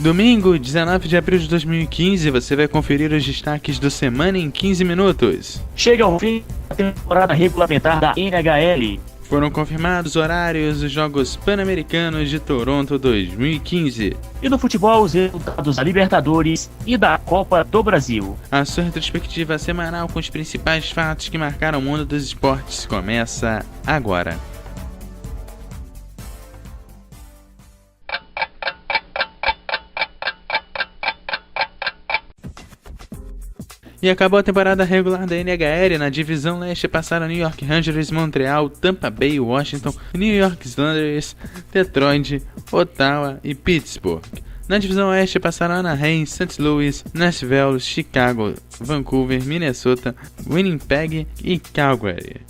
Domingo, 19 de abril de 2015, você vai conferir os destaques do Semana em 15 minutos. Chega ao fim da temporada regulamentar da NHL. Foram confirmados horários dos Jogos Pan-Americanos de Toronto 2015. E no futebol, os resultados da Libertadores e da Copa do Brasil. A sua retrospectiva semanal com os principais fatos que marcaram o mundo dos esportes começa agora. E acabou a temporada regular da NHL. Na divisão leste passaram New York Rangers, Montreal, Tampa Bay, Washington, New York Islanders, Detroit, Ottawa e Pittsburgh. Na divisão oeste passaram Anaheim, St. Louis, Nashville, Chicago, Vancouver, Minnesota, Winnipeg e Calgary.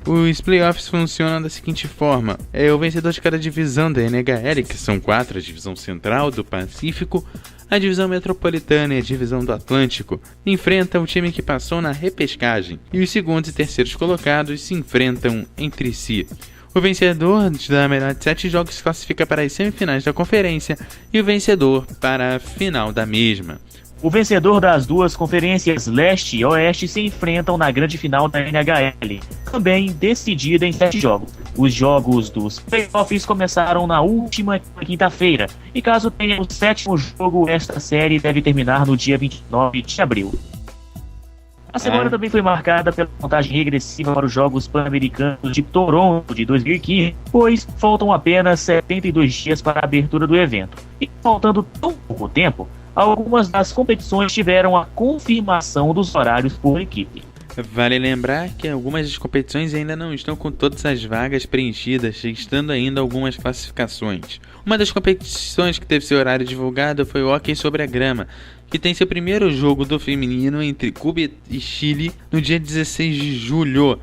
Os playoffs funcionam da seguinte forma: o vencedor de cada divisão da NHL, que são 4, a divisão central, do Pacífico, a divisão metropolitana e a divisão do Atlântico, enfrenta o time que passou na repescagem, e os segundos e terceiros colocados se enfrentam entre si. O vencedor da melhor de 7 jogos se classifica para as semifinais da conferência e o vencedor para a final da mesma. O vencedor das duas conferências leste e oeste se enfrentam na grande final da NHL, também decidida em 7 jogos. Os jogos dos playoffs começaram na última quinta-feira, e caso tenha o 7º jogo, esta série deve terminar no dia 29 de abril. A semana também foi marcada pela contagem regressiva para os Jogos Pan-Americanos de Toronto de 2015, pois faltam apenas 72 dias para a abertura do evento. E faltando tão pouco tempo, algumas das competições tiveram a confirmação dos horários por equipe. Vale lembrar que algumas das competições ainda não estão com todas as vagas preenchidas, estando ainda algumas classificações. Uma das competições que teve seu horário divulgado foi o hóquei sobre a grama, que tem seu primeiro jogo do feminino entre Cuba e Chile no dia 16 de julho,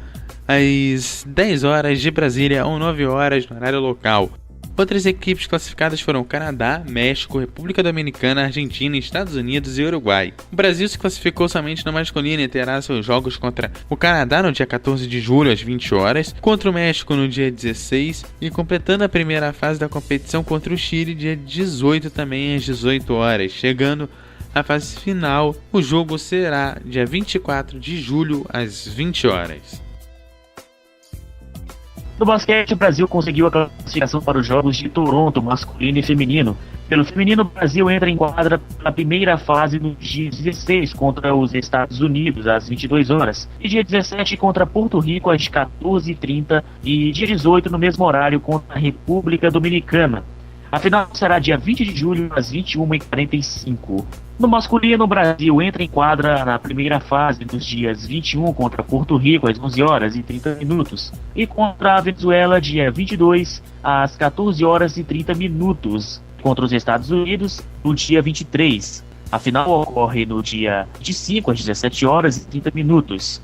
às 10 horas de Brasília ou 9 horas no horário local. Outras equipes classificadas foram Canadá, México, República Dominicana, Argentina, Estados Unidos e Uruguai. O Brasil se classificou somente no masculino e terá seus jogos contra o Canadá no dia 14 de julho às 20 horas, contra o México no dia 16 e completando a primeira fase da competição contra o Chile dia 18 também às 18 horas, chegando à fase final. O jogo será dia 24 de julho às 20 horas. No basquete, o Brasil conseguiu a classificação para os Jogos de Toronto, masculino e feminino. Pelo feminino, o Brasil entra em quadra na primeira fase no dia 16 contra os Estados Unidos, às 22 horas. E dia 17 contra Porto Rico, às 14h30. E dia 18, no mesmo horário, contra a República Dominicana. A final será dia 20 de julho, às 21h45. No masculino, o Brasil entra em quadra na primeira fase nos dias 21 contra Porto Rico, às 11 horas e 30 minutos. E contra a Venezuela, dia 22, às 14 horas e 30 minutos. Contra os Estados Unidos, no dia 23. A final ocorre no dia 25, às 17 horas e 30 minutos.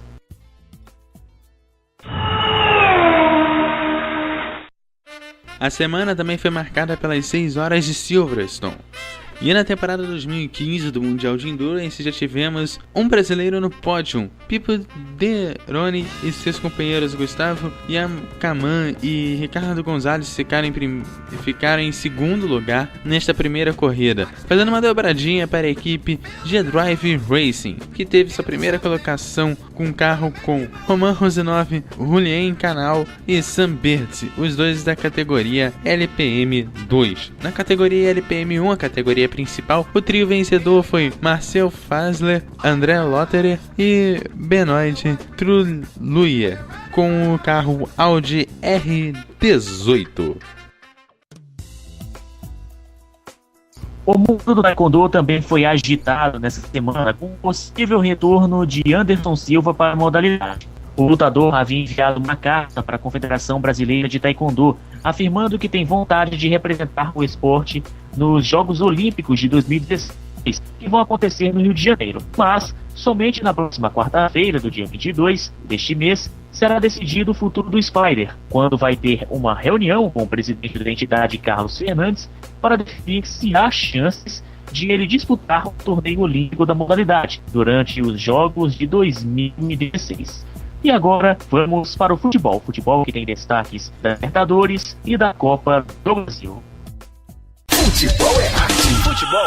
A semana também foi marcada pelas 6 horas de Silverstone. E na temporada 2015 do Mundial de Endurance já tivemos um brasileiro no pódio. Pipo Deroni e seus companheiros Gustavo Yamacaman e Ricardo Gonzalez ficaram em segundo lugar nesta primeira corrida, fazendo uma dobradinha para a equipe G-Drive Racing, que teve sua primeira colocação com um carro com Roman Rosenov, Julien Canal e Sam Bertz, os dois da categoria LPM2. Na categoria LPM1, a categoria principal, o trio vencedor foi Marcel Fasler, André Lotterer e Benoit Truluyer, com o carro Audi R18. O mundo do taekwondo também foi agitado nessa semana com o possível retorno de Anderson Silva para a modalidade. O lutador havia enviado uma carta para a Confederação Brasileira de Taekwondo, afirmando que tem vontade de representar o esporte nos Jogos Olímpicos de 2016, que vão acontecer no Rio de Janeiro. Mas, somente na próxima quarta-feira, do dia 22 deste mês, será decidido o futuro do Spider, quando vai ter uma reunião com o presidente da entidade, Carlos Fernandes, para definir se há chances de ele disputar o torneio olímpico da modalidade durante os Jogos de 2016. E agora vamos para o futebol. Futebol que tem destaques da Libertadores e da Copa do Brasil. Futebol é arte. Futebol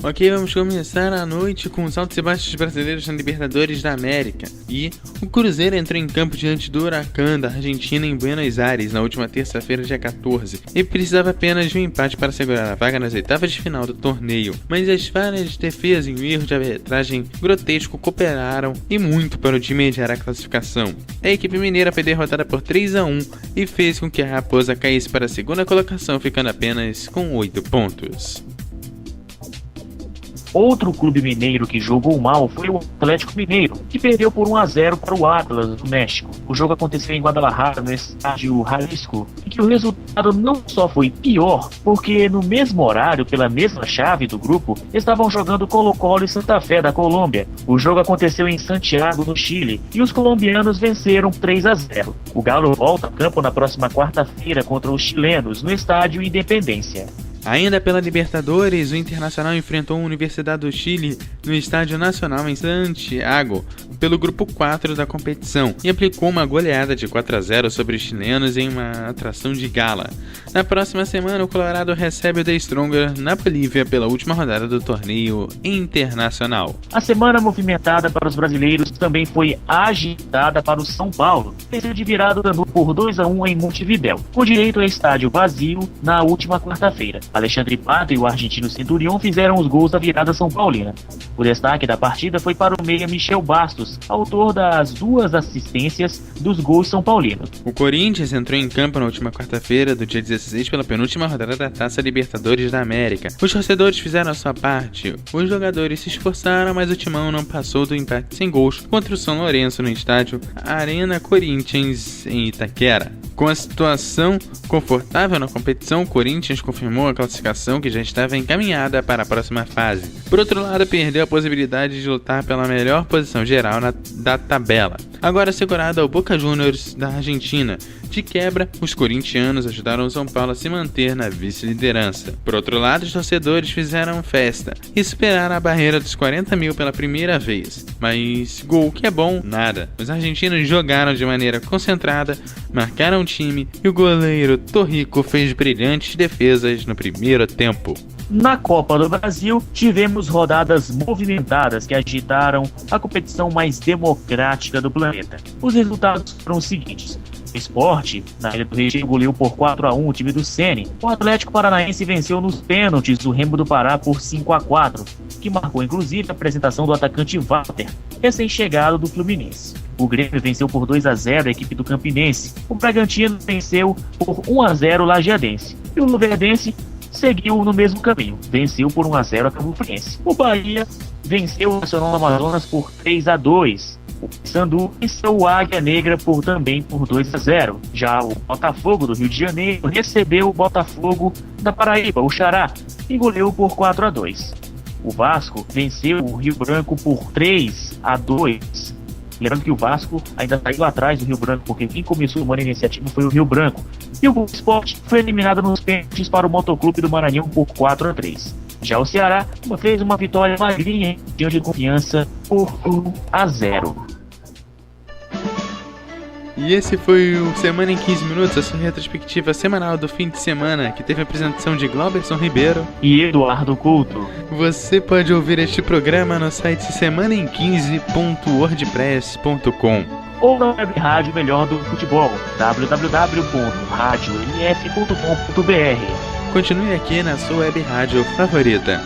Ok, vamos começar a noite com os altos e baixos brasileiros na Libertadores da América. E o Cruzeiro entrou em campo diante do Huracán da Argentina em Buenos Aires na última terça-feira, dia 14, e precisava apenas de um empate para segurar a vaga nas oitavas de final do torneio. Mas as falhas de defesa e o erro de arbitragem grotesco cooperaram e muito para o time adiar a classificação. A equipe mineira foi derrotada por 3-1 e fez com que a Raposa caísse para a segunda colocação, ficando apenas com 8 pontos. Outro clube mineiro que jogou mal foi o Atlético Mineiro, que perdeu por 1-0 para o Atlas do México. O jogo aconteceu em Guadalajara, no estádio Jalisco, e que o resultado não só foi pior, porque no mesmo horário, pela mesma chave do grupo, estavam jogando Colo-Colo e Santa Fé da Colômbia. O jogo aconteceu em Santiago, no Chile, e os colombianos venceram 3-0. O Galo volta a campo na próxima quarta-feira contra os chilenos, no estádio Independência. Ainda pela Libertadores, o Internacional enfrentou a Universidade do Chile no Estádio Nacional em Santiago, pelo grupo 4 da competição, e aplicou uma goleada de 4-0 sobre os chilenos em uma atração de gala. Na próxima semana, o Colorado recebe o The Stronger na Bolívia pela última rodada do torneio internacional. A semana movimentada para os brasileiros também foi agitada para o São Paulo, venceu de virada por 2-1 em Montevidéu, com direito a estádio vazio na última quarta-feira. Alexandre Pato e o argentino Centurion fizeram os gols da virada São Paulina. O destaque da partida foi para o meia Michel Bastos, autor das 2 assistências dos gols são paulinos. O Corinthians entrou em campo na última quarta-feira do dia 16 pela penúltima rodada da Taça Libertadores da América. Os torcedores fizeram a sua parte, os jogadores se esforçaram, mas o timão não passou do empate sem gols contra o São Lourenço no estádio Arena Corinthians em Itaquera. Com a situação confortável na competição, o Corinthians confirmou a classificação que já estava encaminhada para a próxima fase. Por outro lado, perdeu a possibilidade de lutar pela melhor posição geral da tabela. Agora segurada ao Boca Juniors da Argentina. De quebra, os corintianos ajudaram o São Paulo a se manter na vice-liderança. Por outro lado, os torcedores fizeram festa e superaram a barreira dos 40 mil pela primeira vez. Mas gol que é bom, nada. Os argentinos jogaram de maneira concentrada, marcaram o time e o goleiro Torrico fez brilhantes defesas no primeiro tempo. Na Copa do Brasil, tivemos rodadas movimentadas que agitaram a competição mais democrática do planeta. Os resultados foram os seguintes. O Sport, na Ilha do Retiro, goleou por 4-1 o time do Sene. O Atlético Paranaense venceu nos pênaltis do Remo do Pará por 5-4, que marcou inclusive a apresentação do atacante Walter, recém-chegado do Fluminense. O Grêmio venceu por 2-0 a equipe do Campinense. O Bragantino venceu por 1-0 o Lajeadense. E o Luverdense seguiu no mesmo caminho, venceu por 1-0 a Cabo Friense. O Bahia venceu o Nacional do Amazonas por 3-2. O Sandu venceu o Águia Negra também por 2-0. Já o Botafogo do Rio de Janeiro recebeu o Botafogo da Paraíba, o Xará, e goleou por 4-2. O Vasco venceu o Rio Branco por 3-2. Lembrando que o Vasco ainda saiu atrás do Rio Branco, porque quem começou uma iniciativa foi o Rio Branco. E o Sport foi eliminado nos pênaltis para o Motoclube do Maranhão por 4-3. Já o Ceará fez uma vitória magrinha diante de Confiança por 1-0. E esse foi o Semana em 15 Minutos, a sua retrospectiva semanal do fim de semana, que teve a apresentação de Glauberson Ribeiro e Eduardo Couto. Você pode ouvir este programa no site semanaem15.wordpress.com ou na web rádio melhor do futebol, www.radiomf.com.br. Continue aqui na sua web rádio favorita.